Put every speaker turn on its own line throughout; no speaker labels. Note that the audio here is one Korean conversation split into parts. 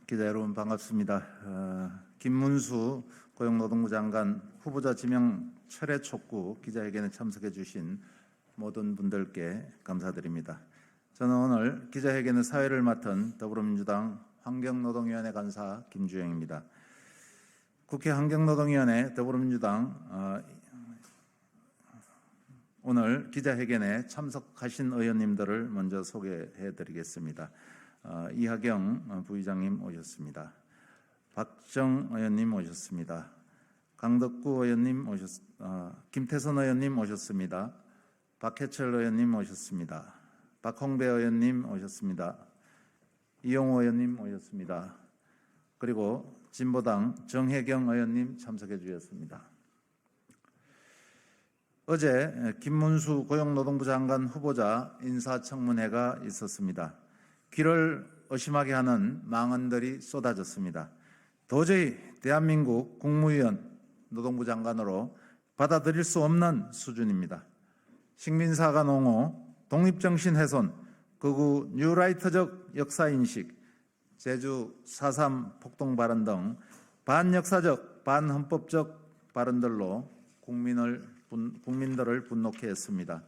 기자 여러분 반갑습니다. 김문수 고용노동부 장관 후보자 지명 철회 촉구 기자회견에 참석해 주신 모든 분들께 감사드립니다. 저는 오늘 기자회견의 사회를 맡은 더불어민주당 환경노동위원회 간사 김주영입니다. 국회 환경노동위원회 더불어민주당 오늘 기자회견에 참석하신 의원님들을 먼저 소개해 드리겠습니다. 이하경 부의장님 오셨습니다. 박정 의원님 오셨습니다. 강덕구 의원님 김태선 의원님 오셨습니다. 박해철 의원님 오셨습니다. 박홍배 의원님 오셨습니다. 이용호 의원님 오셨습니다. 그리고 진보당 정혜경 의원님 참석해 주셨습니다. 어제 김문수 고용노동부 장관 후보자 인사청문회가 있었습니다. 귀를 의심하게 하는 망언들이 쏟아졌습니다. 도저히 대한민국 국무위원 노동부 장관으로 받아들일 수 없는 수준입니다. 식민사가 농호, 독립정신 훼손, 극우 뉴라이트적 역사인식, 제주 4.3 폭동 발언 등 반역사적, 반헌법적 발언들로 국민들을 분노케 했습니다.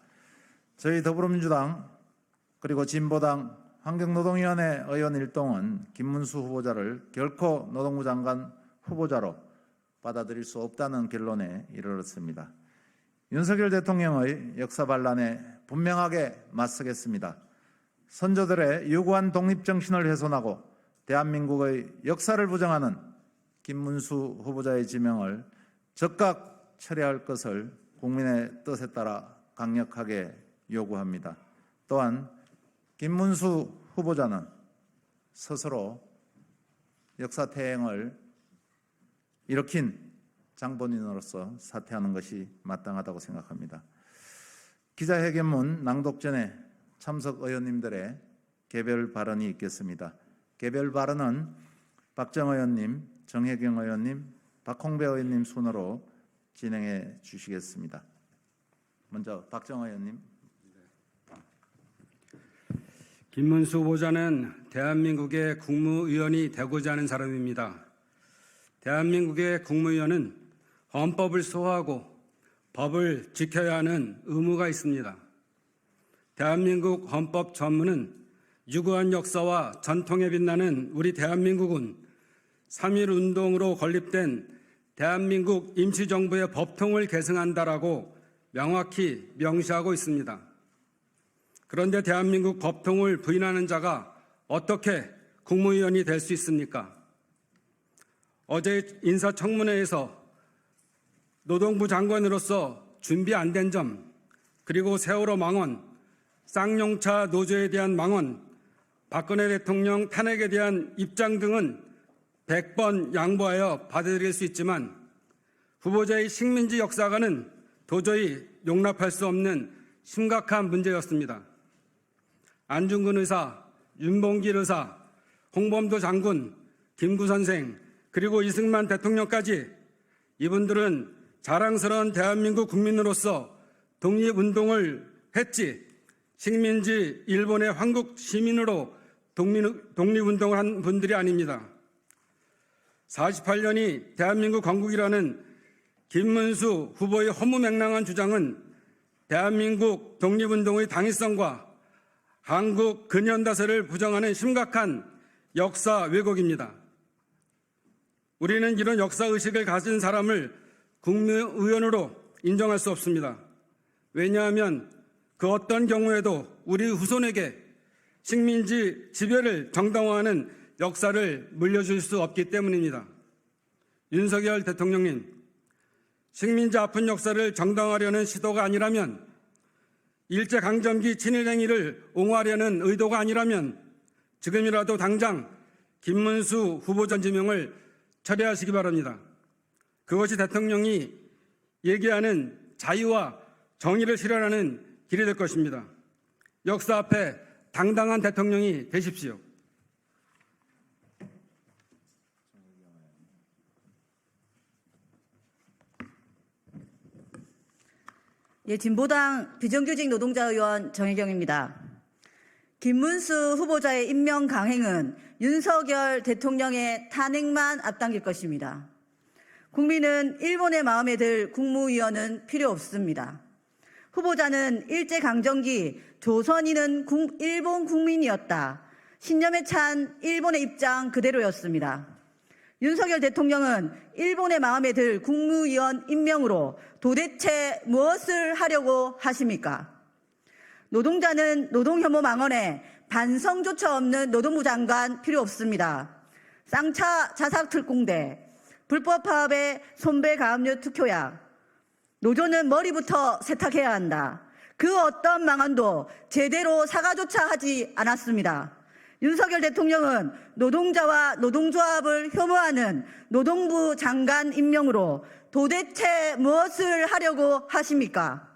저희 더불어민주당 그리고 진보당 환경노동위원회 의원 일동은 김문수 후보자를 결코 노동부 장관 후보자로 받아들일 수 없다는 결론에 이르렀습니다. 윤석열 대통령의 역사 반란에 분명하게 맞서겠습니다. 선조들의 유구한 독립정신을 훼손하고 대한민국의 역사를 부정하는 김문수 후보자의 지명을 즉각 철회할 것을 국민의 뜻에 따라 강력하게 요구합니다. 또한 김문수 후보자는 스스로 역사태행을 일으킨 장본인으로서 사퇴하는 것이 마땅하다고 생각합니다. 기자회견문 낭독 전에 참석 의원님들의 개별 발언이 있겠습니다. 개별 발언은 박정 의원님, 정혜경 의원님, 박홍배 의원님 순으로 진행해 주시겠습니다. 먼저 박정 의원님.
김문수 후보자는 대한민국의 국무위원이 되고자 하는 사람입니다. 대한민국의 국무위원은 헌법을 수호하고 법을 지켜야 하는 의무가 있습니다. 대한민국 헌법 전문은 유구한 역사와 전통에 빛나는 우리 대한민국은 3.1 운동으로 건립된 대한민국 임시정부의 법통을 계승한다라고 명확히 명시하고 있습니다. 그런데 대한민국 법통을 부인하는 자가 어떻게 국무위원이 될 수 있습니까? 어제 인사청문회에서 노동부 장관으로서 준비 안 된 점, 그리고 세월호 망언, 쌍용차 노조에 대한 망언, 박근혜 대통령 탄핵에 대한 입장 등은 100번 양보하여 받아들일 수 있지만 후보자의 식민지 역사관은 도저히 용납할 수 없는 심각한 문제였습니다. 안중근 의사, 윤봉길 의사, 홍범도 장군, 김구 선생, 그리고 이승만 대통령까지 이분들은 자랑스러운 대한민국 국민으로서 독립운동을 했지 식민지 일본의 황국 시민으로 독립운동을 한 분들이 아닙니다. 48년이 대한민국 건국이라는 김문수 후보의 허무맹랑한 주장은 대한민국 독립운동의 당위성과 한국 근현대사를 부정하는 심각한 역사 왜곡입니다. 우리는 이런 역사의식을 가진 사람을 국무위원으로 인정할 수 없습니다. 왜냐하면 그 어떤 경우에도 우리 후손에게 식민지 지배를 정당화하는 역사를 물려줄 수 없기 때문입니다. 윤석열 대통령님, 식민지 아픈 역사를 정당화하려는 시도가 아니라면, 일제강점기 친일행위를 옹호하려는 의도가 아니라면 지금이라도 당장 김문수 후보자 지명을 철회하시기 바랍니다. 그것이 대통령이 얘기하는 자유와 정의를 실현하는 길이 될 것입니다. 역사 앞에 당당한 대통령이 되십시오.
진보당 비정규직 노동자 의원 정혜경입니다. 김문수 후보자의 임명 강행은 윤석열 대통령의 탄핵만 앞당길 것입니다. 국민은 일본의 마음에 들 국무위원은 필요 없습니다. 후보자는 일제강점기 조선인은 일본 국민이었다. 신념에 찬 일본의 입장 그대로였습니다. 윤석열 대통령은 일본의 마음에 들 국무위원 임명으로 도대체 무엇을 하려고 하십니까? 노동자는 노동혐오 망언에 반성조차 없는 노동부 장관 필요 없습니다. 쌍차 자사특공대, 불법 파업의 손배가압류 특효약, 노조는 머리부터 세탁해야 한다. 그 어떤 망언도 제대로 사과조차 하지 않았습니다. 윤석열 대통령은 노동자와 노동조합을 혐오하는 노동부 장관 임명으로 도대체 무엇을 하려고 하십니까?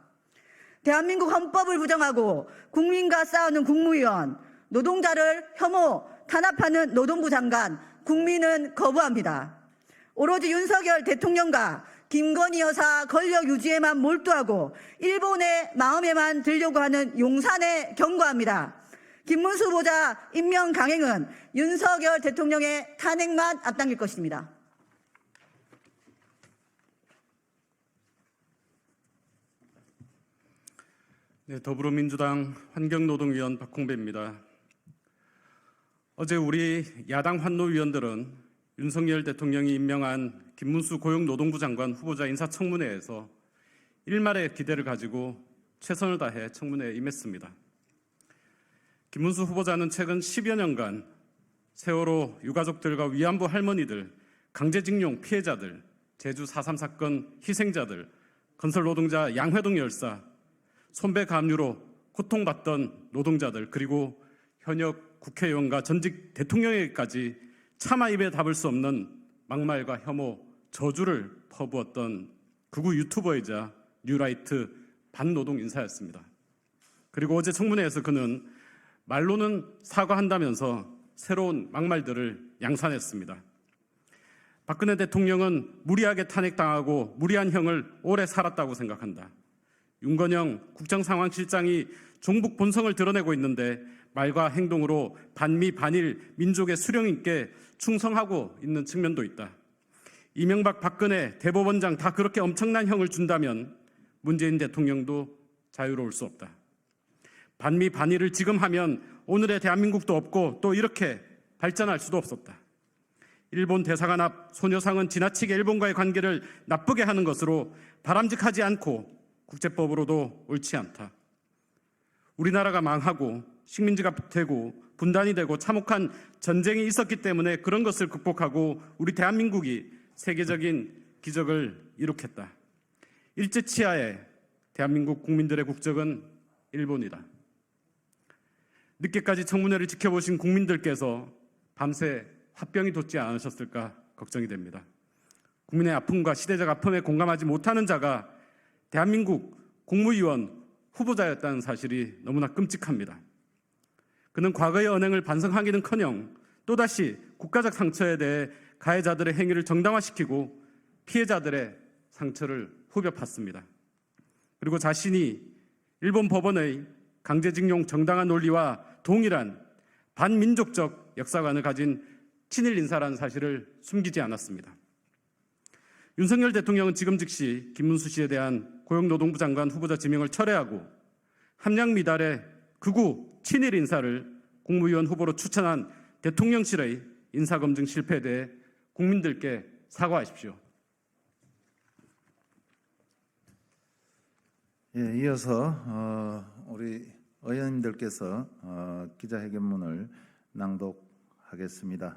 대한민국 헌법을 부정하고 국민과 싸우는 국무위원, 노동자를 혐오, 탄압하는 노동부 장관, 국민은 거부합니다. 오로지 윤석열 대통령과 김건희 여사 권력 유지에만 몰두하고 일본의 마음에만 들려고 하는 용산에 경고합니다. 김문수 후보자 임명 강행은 윤석열 대통령의 탄핵만 앞당길 것입니다.
네, 더불어민주당 환경노동위원 박홍배입니다. 어제 우리 야당 환노위원들은 윤석열 대통령이 임명한 김문수 고용노동부 장관 후보자 인사청문회에서 일말의 기대를 가지고 최선을 다해 청문회에 임했습니다. 김문수 후보자는 최근 10여 년간 세월호 유가족들과 위안부 할머니들, 강제징용 피해자들, 제주 4.3 사건 희생자들, 건설노동자 양회동 열사, 손배가압류로 고통받던 노동자들, 그리고 현역 국회의원과 전직 대통령에게까지 차마 입에 담을 수 없는 막말과 혐오, 저주를 퍼부었던 극우 유튜버이자 뉴라이트 반노동 인사였습니다. 그리고 어제 청문회에서 그는 말로는 사과한다면서 새로운 막말들을 양산했습니다. 박근혜 대통령은 무리하게 탄핵당하고 무리한 형을 오래 살았다고 생각한다. 윤건영 국정상황실장이 종북 본성을 드러내고 있는데 말과 행동으로 반미 반일 민족의 수령님께 충성하고 있는 측면도 있다. 이명박 박근혜 대법원장 다 그렇게 엄청난 형을 준다면 문재인 대통령도 자유로울 수 없다. 반미 반일을 지금 하면 오늘의 대한민국도 없고 또 이렇게 발전할 수도 없었다. 일본 대사관 앞 소녀상은 지나치게 일본과의 관계를 나쁘게 하는 것으로 바람직하지 않고 국제법으로도 옳지 않다. 우리나라가 망하고 식민지가 되고 분단이 되고 참혹한 전쟁이 있었기 때문에 그런 것을 극복하고 우리 대한민국이 세계적인 기적을 이룩했다. 일제치하의 대한민국 국민들의 국적은 일본이다. 늦게까지 청문회를 지켜보신 국민들께서 밤새 화병이 돋지 않으셨을까 걱정이 됩니다. 국민의 아픔과 시대적 아픔에 공감하지 못하는 자가 대한민국 국무위원 후보자였다는 사실이 너무나 끔찍합니다. 그는 과거의 언행을 반성하기는커녕 또다시 국가적 상처에 대해 가해자들의 행위를 정당화시키고 피해자들의 상처를 후벼 팠습니다. 그리고 자신이 일본 법원의 강제징용 정당한 논리와 동일한 반민족적 역사관을 가진 친일 인사라는 사실을 숨기지 않았습니다. 윤석열 대통령은 지금 즉시 김문수 씨에 대한 고용노동부 장관 후보자 지명을 철회하고 함량미달의 극우 친일 인사를 국무위원 후보로 추천한 대통령실의 인사검증 실패에 대해 국민들께 사과하십시오.
예, 이어서 우리 의원님들께서 기자회견문을 낭독하겠습니다.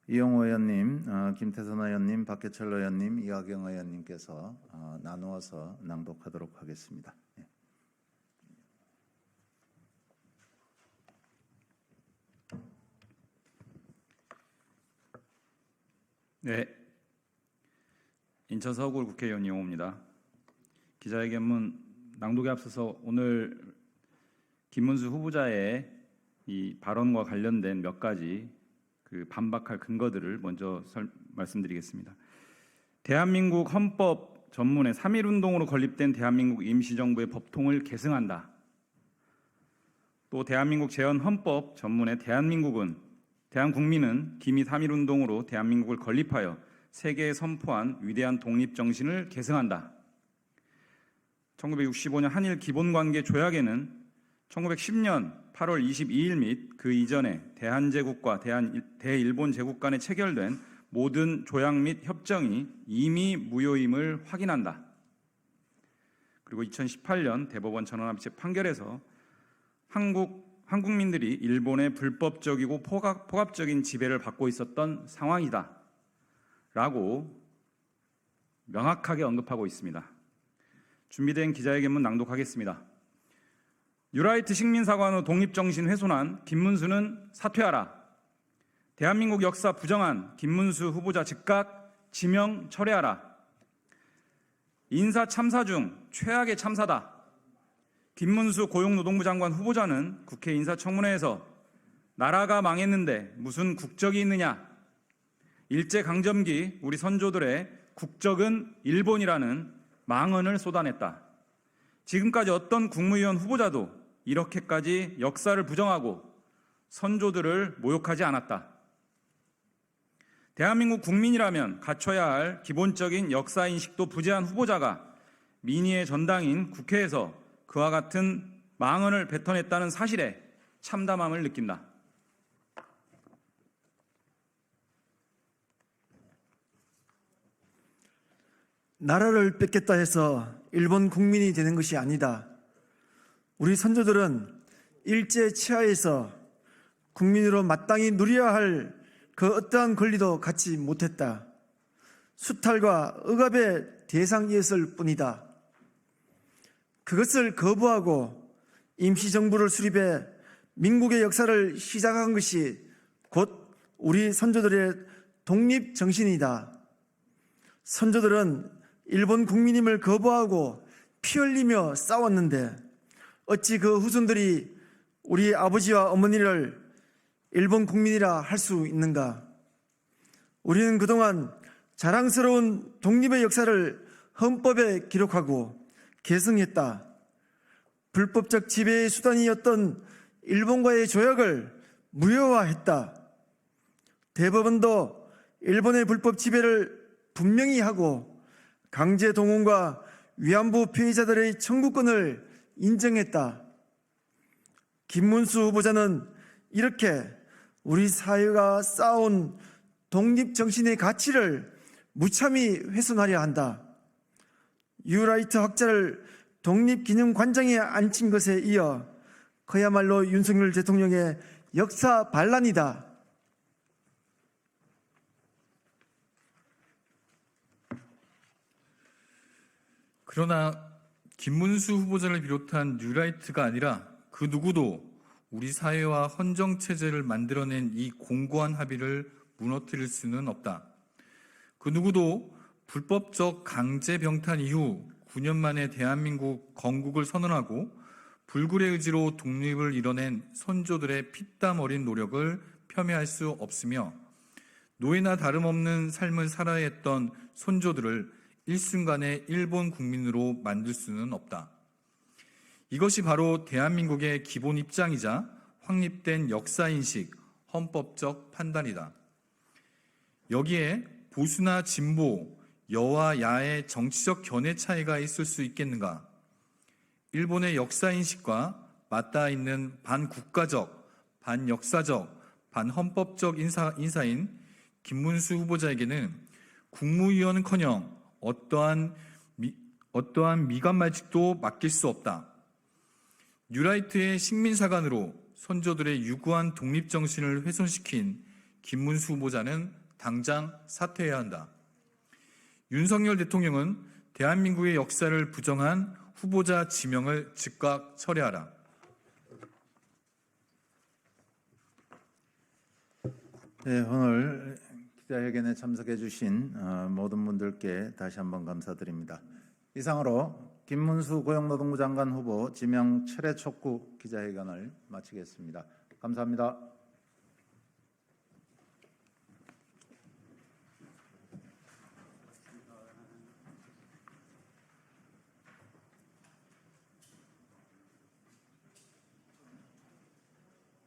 이용호 의원님, 김태선 의원님, 박해철 의원님, 이화경 의원님께서 나누어서 낭독하도록 하겠습니다. 예.
네, 인천 서구울 국회의원 이용호입니다. 기자회견문 낭독에 앞서서 오늘 김문수 후보자의 이 발언과 관련된 몇 가지 반박할 근거들을 먼저 말씀드리겠습니다. 대한민국 헌법 전문에 3.1운동으로 건립된 대한민국 임시정부의 법통을 계승한다. 또 대한민국 재헌헌법 전문에 대한국민은 기미 3.1운동으로 대한민국을 건립하여 세계에 선포한 위대한 독립정신을 계승한다. 1965년 한일 기본관계 조약에는 1910년 8월 22일 및 그 이전에 대한제국과 대일본 제국 간에 체결된 모든 조약 및 협정이 이미 무효임을 확인한다. 그리고 2018년 대법원 전원합의체 판결에서 한국민들이 일본의 불법적이고 포갑적인 지배를 받고 있었던 상황이다 라고 명확하게 언급하고 있습니다. 준비된 기자회견문 낭독하겠습니다. 뉴라이트 식민사관 후 독립정신 훼손한 김문수는 사퇴하라. 대한민국 역사 부정한 김문수 후보자 즉각 지명 철회하라. 인사 참사 중 최악의 참사다. 김문수 고용노동부 장관 후보자는 국회 인사청문회에서 나라가 망했는데 무슨 국적이 있느냐. 일제강점기 우리 선조들의 국적은 일본이라는 망언을 쏟아냈다. 지금까지 어떤 국무위원 후보자도 이렇게까지 역사를 부정하고 선조들을 모욕하지 않았다. 대한민국 국민이라면 갖춰야 할 기본적인 역사인식도 부재한 후보자가 민의의 전당인 국회에서 그와 같은 망언을 뱉어냈다는 사실에 참담함을 느낀다.
나라를 뺏겠다 해서 일본 국민이 되는 것이 아니다. 우리 선조들은 일제 치하에서 국민으로 마땅히 누려야 할 그 어떠한 권리도 갖지 못했다. 수탈과 억압의 대상이었을 뿐이다. 그것을 거부하고 임시정부를 수립해 민국의 역사를 시작한 것이 곧 우리 선조들의 독립정신이다. 선조들은 일본 국민임을 거부하고 피 흘리며 싸웠는데 어찌 그 후손들이 우리 아버지와 어머니를 일본 국민이라 할 수 있는가? 우리는 그동안 자랑스러운 독립의 역사를 헌법에 기록하고 계승했다. 불법적 지배의 수단이었던 일본과의 조약을 무효화했다. 대법원도 일본의 불법 지배를 분명히 하고 강제 동원과 위안부 피해자들의 청구권을 인정했다. 김문수 후보자는 이렇게 우리 사회가 쌓아온 독립정신의 가치를 무참히 훼손하려 한다. 유라이트 학자를 독립기념관장에 앉힌 것에 이어 그야말로 윤석열 대통령의 역사 반란이다.
그러나 김문수 후보자를 비롯한 뉴라이트가 아니라 그 누구도 우리 사회와 헌정체제를 만들어낸 이 공고한 합의를 무너뜨릴 수는 없다. 그 누구도 불법적 강제병탄 이후 9년 만에 대한민국 건국을 선언하고 불굴의 의지로 독립을 이뤄낸 선조들의 피땀 어린 노력을 폄훼할 수 없으며 노예나 다름없는 삶을 살아야 했던 선조들을 일순간에 일본 국민으로 만들 수는 없다. 이것이 바로 대한민국의 기본 입장이자 확립된 역사인식, 헌법적 판단이다. 여기에 보수나 진보, 여와 야의 정치적 견해 차이가 있을 수 있겠는가? 일본의 역사인식과 맞닿아 있는 반국가적, 반역사적, 반헌법적 인사인 김문수 후보자에게는 국무위원은커녕 어떠한 미관말직도 맡길 수 없다. 뉴라이트의 식민사관으로 선조들의 유구한 독립정신을 훼손시킨 김문수 후보자는 당장 사퇴해야 한다. 윤석열 대통령은 대한민국의 역사를 부정한 후보자 지명을 즉각 철회하라.
네, 오늘 기자회견에 참석해 주신 모든 분들께 다시 한번 감사드립니다. 이상으로 김문수 고용노동부 장관 후보 지명 철회 촉구 기자회견을 마치겠습니다. 감사합니다.